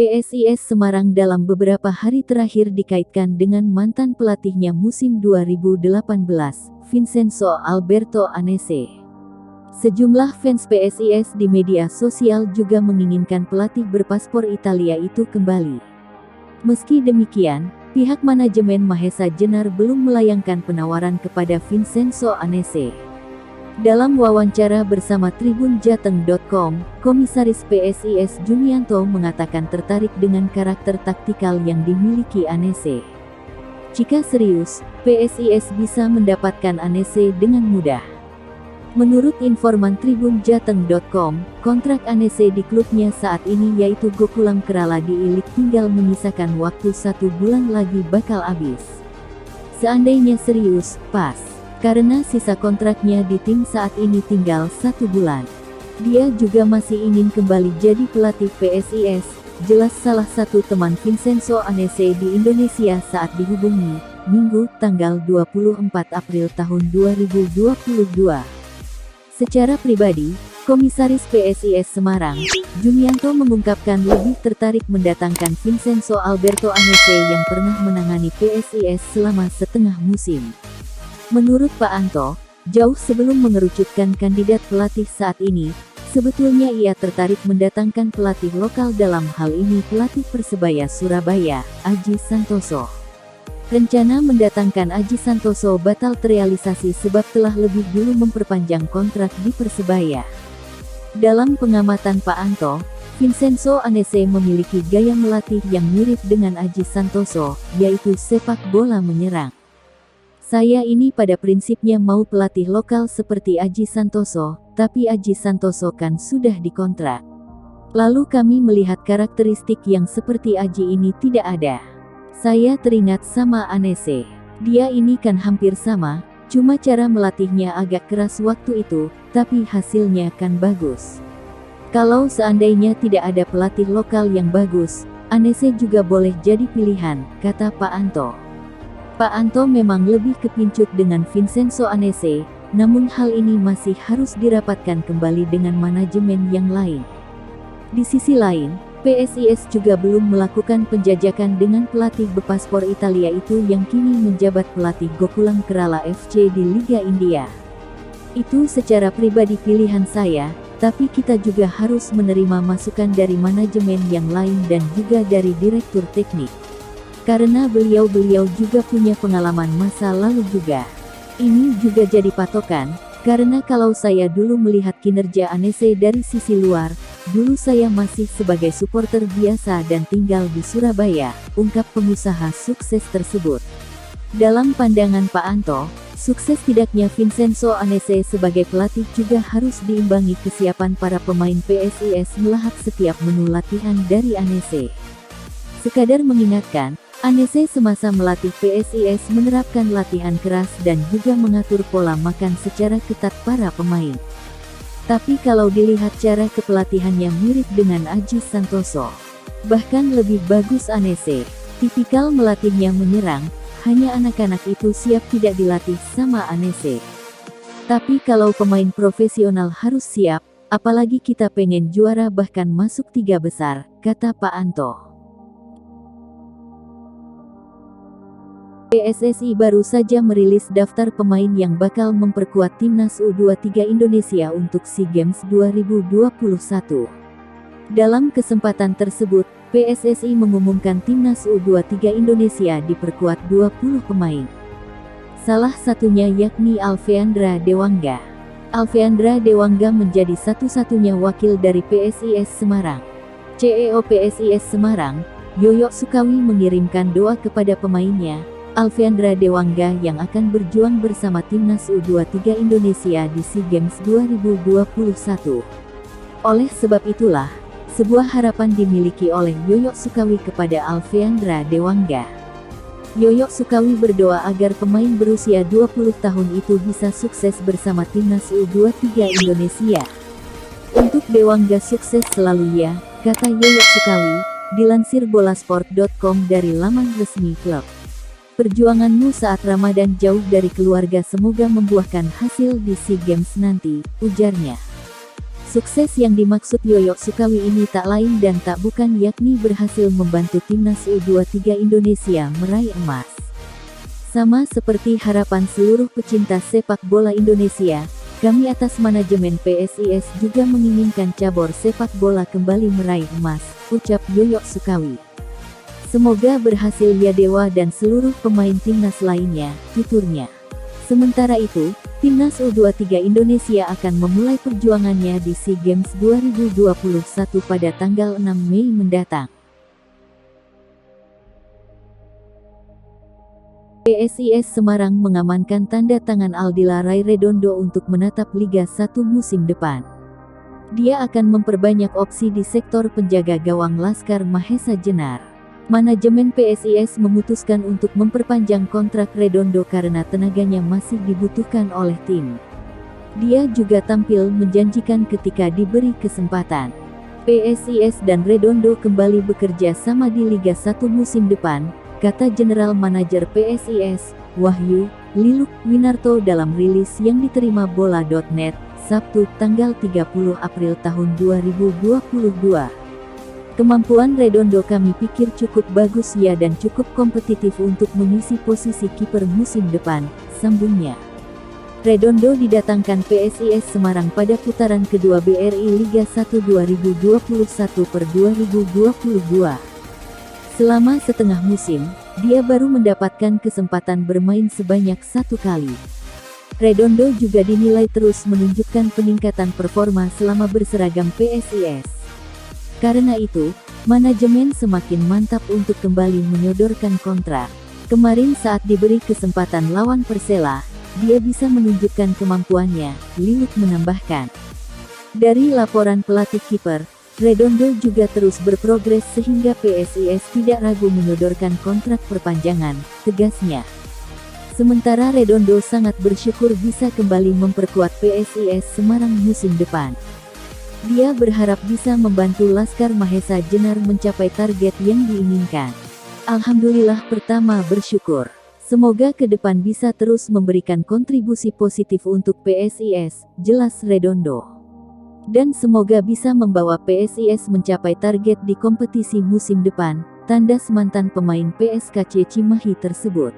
PSIS Semarang dalam beberapa hari terakhir dikaitkan dengan mantan pelatihnya musim 2018, Vincenzo Alberto Anese. Sejumlah fans PSIS di media sosial juga menginginkan pelatih berpaspor Italia itu kembali. Meski demikian, pihak manajemen Mahesa Jenar belum melayangkan penawaran kepada Vincenzo Anese. Dalam wawancara bersama tribunjateng.com, Komisaris PSIS Junianto mengatakan tertarik dengan karakter taktikal yang dimiliki Anese. Jika serius, PSIS bisa mendapatkan Anese dengan mudah. Menurut informan tribunjateng.com, kontrak Anese di klubnya saat ini yaitu Gokulam Kerala di I-League tinggal menyisakan waktu 1 bulan lagi bakal habis. Seandainya serius, pas. Karena sisa kontraknya di tim saat ini tinggal 1 bulan. Dia juga masih ingin kembali jadi pelatih PSIS, jelas salah satu teman Vincenzo Anese di Indonesia saat dihubungi, Minggu, tanggal 24 April tahun 2022. Secara pribadi, Komisaris PSIS Semarang, Junianto mengungkapkan lebih tertarik mendatangkan Vincenzo Alberto Anese yang pernah menangani PSIS selama setengah musim. Menurut Pak Anto, jauh sebelum mengerucutkan kandidat pelatih saat ini, sebetulnya ia tertarik mendatangkan pelatih lokal dalam hal ini pelatih Persebaya Surabaya, Aji Santoso. Rencana mendatangkan Aji Santoso batal terrealisasi sebab telah lebih dulu memperpanjang kontrak di Persebaya. Dalam pengamatan Pak Anto, Vincenzo Anese memiliki gaya melatih yang mirip dengan Aji Santoso, yaitu sepak bola menyerang. Saya ini pada prinsipnya mau pelatih lokal seperti Aji Santoso, tapi Aji Santoso kan sudah dikontrak. Lalu kami melihat karakteristik yang seperti Aji ini tidak ada. Saya teringat sama Anese. Dia ini kan hampir sama, cuma cara melatihnya agak keras waktu itu, tapi hasilnya kan bagus. Kalau seandainya tidak ada pelatih lokal yang bagus, Anese juga boleh jadi pilihan, kata Pak Anto. Pak Anto memang lebih kepincut dengan Vincenzo Anese, namun hal ini masih harus dirapatkan kembali dengan manajemen yang lain. Di sisi lain, PSIS juga belum melakukan penjajakan dengan pelatih berpaspor Italia itu yang kini menjabat pelatih Gokulam Kerala FC di Liga India. Itu secara pribadi pilihan saya, tapi kita juga harus menerima masukan dari manajemen yang lain dan juga dari direktur teknik. Karena beliau-beliau juga punya pengalaman masa lalu juga. Ini juga jadi patokan, karena kalau saya dulu melihat kinerja Anese dari sisi luar, dulu saya masih sebagai supporter biasa dan tinggal di Surabaya, ungkap pengusaha sukses tersebut. Dalam pandangan Pak Anto, sukses tidaknya Vincenzo Anese sebagai pelatih juga harus diimbangi kesiapan para pemain PSIS melahap setiap menu latihan dari Anese. Sekadar mengingatkan, Anese semasa melatih PSIS menerapkan latihan keras dan juga mengatur pola makan secara ketat para pemain. Tapi kalau dilihat cara kepelatihannya mirip dengan Aji Santoso. Bahkan lebih bagus Anese. Tipikal melatihnya menyerang, hanya anak-anak itu siap tidak dilatih sama Anese. Tapi kalau pemain profesional harus siap, apalagi kita pengen juara bahkan masuk 3 besar, kata Pak Anto. PSSI baru saja merilis daftar pemain yang bakal memperkuat timnas U23 Indonesia untuk SEA Games 2021. Dalam kesempatan tersebut, PSSI mengumumkan timnas U23 Indonesia diperkuat 20 pemain. Salah satunya yakni Alfeandra Dewangga. Alfeandra Dewangga menjadi satu-satunya wakil dari PSIS Semarang. CEO PSIS Semarang, Yoyo Sukawi mengirimkan doa kepada pemainnya, Alfeandra Dewangga yang akan berjuang bersama timnas U23 Indonesia di SEA Games 2021. Oleh sebab itulah, sebuah harapan dimiliki oleh Yoyo Sukawi kepada Alfeandra Dewangga. Yoyo Sukawi berdoa agar pemain berusia 20 tahun itu bisa sukses bersama timnas U23 Indonesia. Untuk Dewangga sukses selalu ya, kata Yoyo Sukawi, dilansir bolasport.com dari laman resmi klub. Perjuanganmu saat Ramadan jauh dari keluarga semoga membuahkan hasil di SEA Games nanti, ujarnya. Sukses yang dimaksud Yoyo Sukawi ini tak lain dan tak bukan yakni berhasil membantu timnas U23 Indonesia meraih emas. Sama seperti harapan seluruh pecinta sepak bola Indonesia, kami atas manajemen PSIS juga menginginkan cabur sepak bola kembali meraih emas, ucap Yoyo Sukawi. Semoga berhasil ya Dewa dan seluruh pemain timnas lainnya, tuturnya. Sementara itu, timnas U23 Indonesia akan memulai perjuangannya di SEA Games 2021 pada tanggal 6 Mei mendatang. PSIS Semarang mengamankan tanda tangan Aldila Rai Redondo untuk menatap Liga 1 musim depan. Dia akan memperbanyak opsi di sektor penjaga gawang Laskar Mahesa Jenar. Manajemen PSIS memutuskan untuk memperpanjang kontrak Redondo karena tenaganya masih dibutuhkan oleh tim. Dia juga tampil menjanjikan ketika diberi kesempatan. PSIS dan Redondo kembali bekerja sama di Liga 1 musim depan, kata General Manager PSIS, Wahyu Liluk Winarto dalam rilis yang diterima bola.net, Sabtu tanggal 30 April tahun 2022. Kemampuan Redondo kami pikir cukup bagus ya dan cukup kompetitif untuk mengisi posisi kiper musim depan, sambungnya. Redondo didatangkan PSIS Semarang pada putaran kedua BRI Liga 1 2021/2022. Selama setengah musim, dia baru mendapatkan kesempatan bermain sebanyak 1 kali. Redondo juga dinilai terus menunjukkan peningkatan performa selama berseragam PSIS. Karena itu, manajemen semakin mantap untuk kembali menyodorkan kontrak. Kemarin saat diberi kesempatan lawan Persela, dia bisa menunjukkan kemampuannya, Liluk menambahkan. Dari laporan pelatih kiper, Redondo juga terus berprogres sehingga PSIS tidak ragu menyodorkan kontrak perpanjangan, tegasnya. Sementara Redondo sangat bersyukur bisa kembali memperkuat PSIS Semarang musim depan. Dia berharap bisa membantu Laskar Mahesa Jenar mencapai target yang diinginkan. Alhamdulillah pertama bersyukur. Semoga ke depan bisa terus memberikan kontribusi positif untuk PSIS, jelas Redondo. Dan semoga bisa membawa PSIS mencapai target di kompetisi musim depan, tandas mantan pemain PSKC Cimahi tersebut.